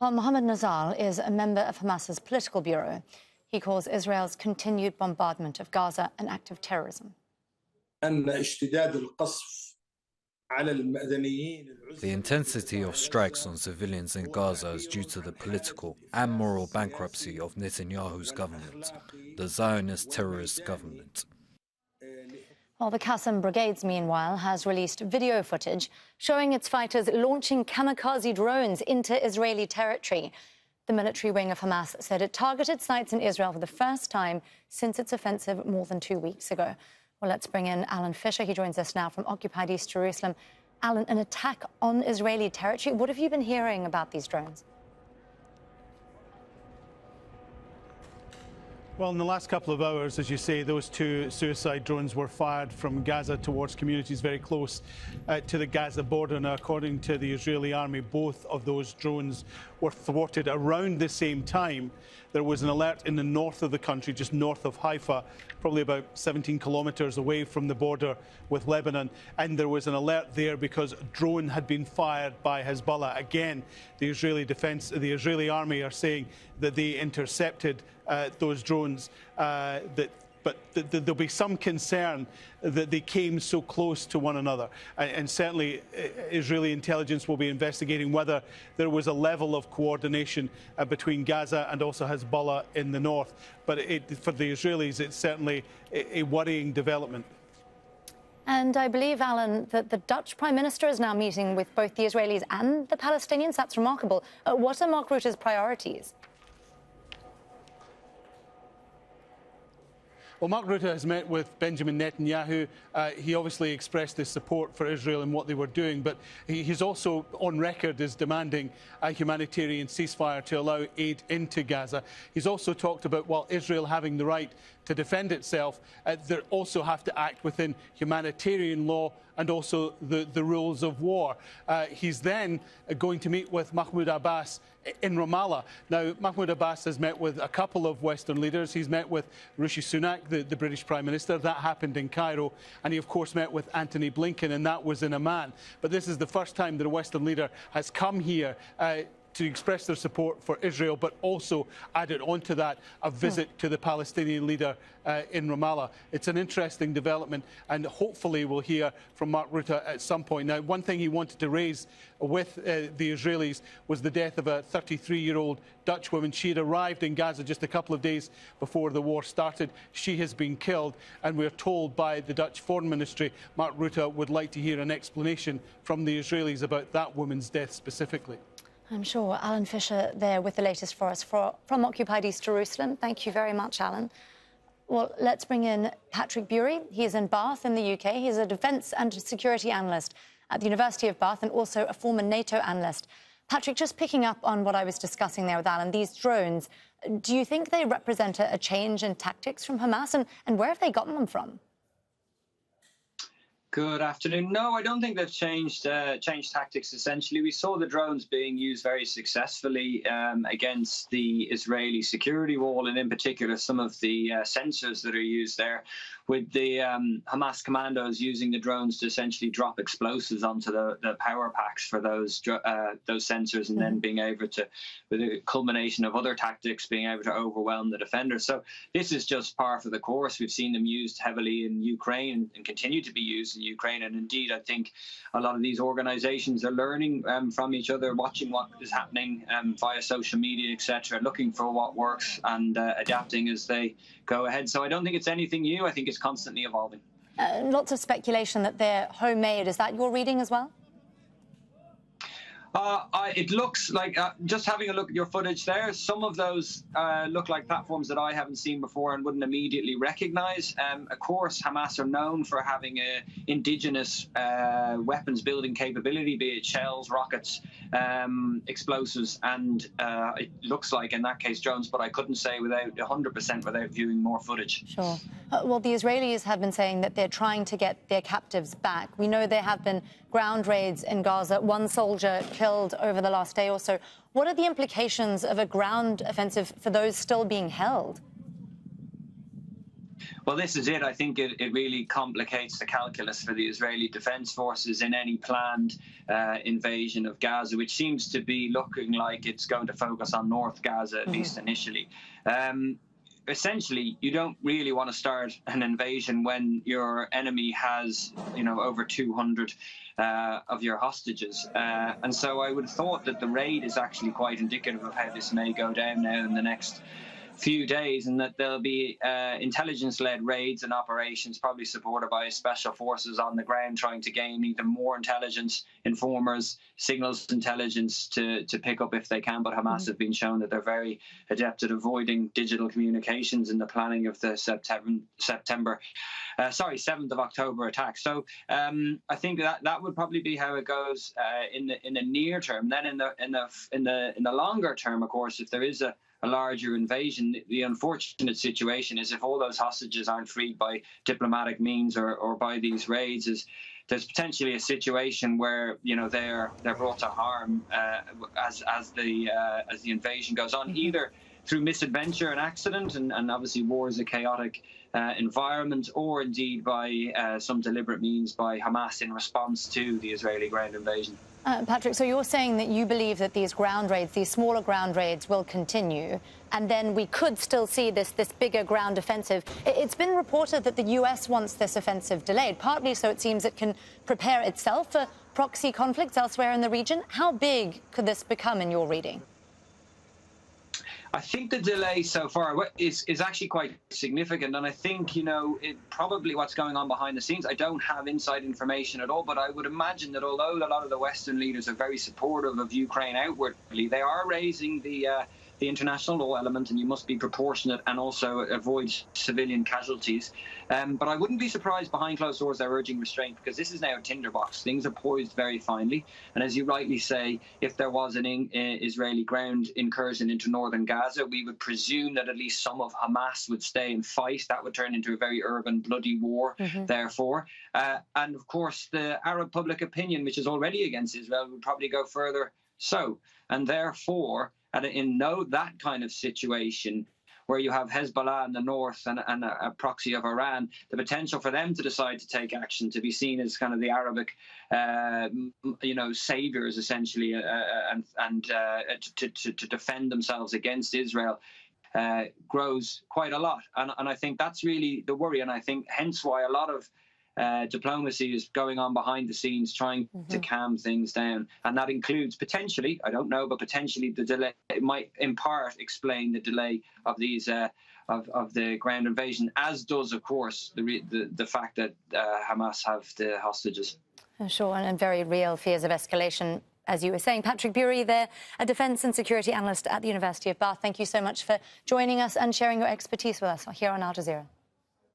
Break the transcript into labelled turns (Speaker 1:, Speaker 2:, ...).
Speaker 1: Well, Mohammed Nazal is a member of Hamas's political bureau. He calls Israel's continued bombardment of Gaza an act of terrorism.
Speaker 2: The
Speaker 3: intensity of strikes on civilians in Gaza is due to the political and moral bankruptcy of Netanyahu's government, the Zionist terrorist government.
Speaker 1: Well, the Qassam Brigades, meanwhile, has released video footage showing its fighters launching kamikaze drones into Israeli territory. The military wing of Hamas said it targeted sites in Israel for the first time since its offensive more than 2 weeks ago. Well, let's bring in Alan Fisher. He joins us now from occupied East Jerusalem. Alan, an attack on Israeli territory. What have you been hearing about these drones?
Speaker 4: Well, in the last couple of hours, as you say, those two suicide drones were fired from Gaza towards communities very close to the Gaza border. Now, according to the Israeli army, both of those drones were thwarted around the same time. There was an alert in the north of the country, just north of Haifa, probably about 17 kilometres away from the border with Lebanon. And there was an alert there because a drone had been fired by Hezbollah. Again, the Israeli army are saying that they intercepted those drones, but there'll be some concern that they came so close to one another. And certainly Israeli intelligence will be investigating whether there was a level of coordination between Gaza and also Hezbollah in the north. But for the Israelis, it's certainly a worrying development.
Speaker 1: And I believe, Alan, that the Dutch Prime Minister is now meeting with both the Israelis and the Palestinians. That's remarkable. What are Mark Rutte's priorities?
Speaker 4: Well, Mark Rutte has met with Benjamin Netanyahu. He obviously expressed his support for Israel and what they were doing, but he's also on record as demanding a humanitarian ceasefire to allow aid into Gaza. He's also talked about, while Israel having the right to defend itself, they also have to act within humanitarian law and also the rules of war. He's then going to meet with Mahmoud Abbas in Ramallah. Now, Mahmoud Abbas has met with a couple of Western leaders. He's met with Rishi Sunak, the British Prime Minister. That happened in Cairo. And he, of course, met with Antony Blinken, and that was in Amman. But this is the first time that a Western leader has come here to express their support for Israel, but also added onto that a visit to the Palestinian leader in Ramallah. It's an interesting development, and hopefully we'll hear from Mark Rutte at some point. Now, one thing he wanted to raise with the Israelis was the death of a 33-year-old Dutch woman. She had arrived in Gaza just a couple of days before the war started. She has been killed, and we're told by the Dutch Foreign Ministry, Mark Rutte would like to hear an explanation from the Israelis about that woman's death specifically.
Speaker 1: I'm sure. Alan Fisher there with the latest for us from occupied East Jerusalem. Thank you very much, Alan. Well, let's bring in Patrick Bury. He's in Bath in the UK. He's a defence and security analyst at the University of Bath and also a former NATO analyst. Patrick, just picking up on what I was discussing there with Alan, these drones, do you think they represent a change in tactics from Hamas, and where have they gotten them from?
Speaker 5: Good afternoon. No, I don't think they've changed tactics. Essentially, we saw the drones being used very successfully against the Israeli security wall, and in particular some of the sensors that are used there, with the Hamas commandos using the drones to essentially drop explosives onto the power packs for those sensors, and then being able to, with a culmination of other tactics, being able to overwhelm the defenders. So this is just par for the course. We've seen them used heavily in Ukraine and continue to be used in Ukraine, and indeed I think a lot of these organizations are learning from each other, watching what is happening via social media, etc., looking for what works and adapting as they go ahead. So I don't think it's anything new. I think it's constantly evolving.
Speaker 1: Lots of speculation that they're homemade. Is that your reading as well?
Speaker 5: It looks like, just having a look at your footage there, some of those look like platforms that I haven't seen before and wouldn't immediately recognise. Of course, Hamas are known for having a indigenous weapons building capability, be it shells, rockets, explosives, and it looks like, in that case, drones, but I couldn't say without 100% without viewing more footage.
Speaker 1: Sure. Well, the Israelis have been saying that they're trying to get their captives back. We know there have been ground raids in Gaza, one soldier killed over the last day or so. What are the implications of a ground offensive for those still being held?
Speaker 5: Well, this is it. I think it really complicates the calculus for the Israeli Defense Forces in any planned invasion of Gaza, which seems to be looking like it's going to focus on North Gaza, at least initially. Essentially, you don't really want to start an invasion when your enemy has, over 200 of your hostages. And so I would have thought that the raid is actually quite indicative of how this may go down now in the next few days, and that there'll be intelligence-led raids and operations, probably supported by special forces on the ground, trying to gain even more intelligence, informers, signals intelligence to pick up if they can. But Hamas have been shown that they're very adept at avoiding digital communications in the planning of the 7th of October attack. So I think that would probably be how it goes in the near term. Then in the longer term, of course, if there is a larger invasion, the unfortunate situation is if all those hostages aren't freed by diplomatic means or by these raids, there's potentially a situation where they're brought to harm as the invasion goes on, either through misadventure and accident, and obviously war is a chaotic environment, or indeed by some deliberate means by Hamas in response to the Israeli ground invasion.
Speaker 1: Patrick, so you're saying that you believe that these ground raids, these smaller ground raids, will continue, and then we could still see this bigger ground offensive. It's been reported that the US wants this offensive delayed, partly so it seems it can prepare itself for proxy conflicts elsewhere in the region. How big could this become in your reading?
Speaker 5: I think the delay so far is actually quite significant, and I think probably what's going on behind the scenes. I don't have inside information at all, but I would imagine that although a lot of the Western leaders are very supportive of Ukraine outwardly, they are raising the international law element, and you must be proportionate and also avoid civilian casualties. But I wouldn't be surprised behind closed doors they're urging restraint, because this is now a tinderbox. Things are poised very finely. And as you rightly say, if there was an Israeli ground incursion into northern Gaza, we would presume that at least some of Hamas would stay and fight. That would turn into a very urban, bloody war, therefore. And of course, the Arab public opinion, which is already against Israel, would probably go further so. And therefore, in that kind of situation, where you have Hezbollah in the north and a proxy of Iran, the potential for them to decide to take action, to be seen as kind of the Arabic, saviors essentially, and to defend themselves against Israel, grows quite a lot. And I think that's really the worry. And I think hence why a lot of diplomacy is going on behind the scenes, trying to calm things down, and that includes potentially, I don't know, but potentially the delay. It might in part explain the delay of these of the ground invasion, as does, of course, the fact that Hamas have the hostages.
Speaker 1: Sure, and very real fears of escalation, as you were saying. Patrick Bury there, a defence and security analyst at the University of Bath. Thank you so much for joining us and sharing your expertise with us here on Al Jazeera.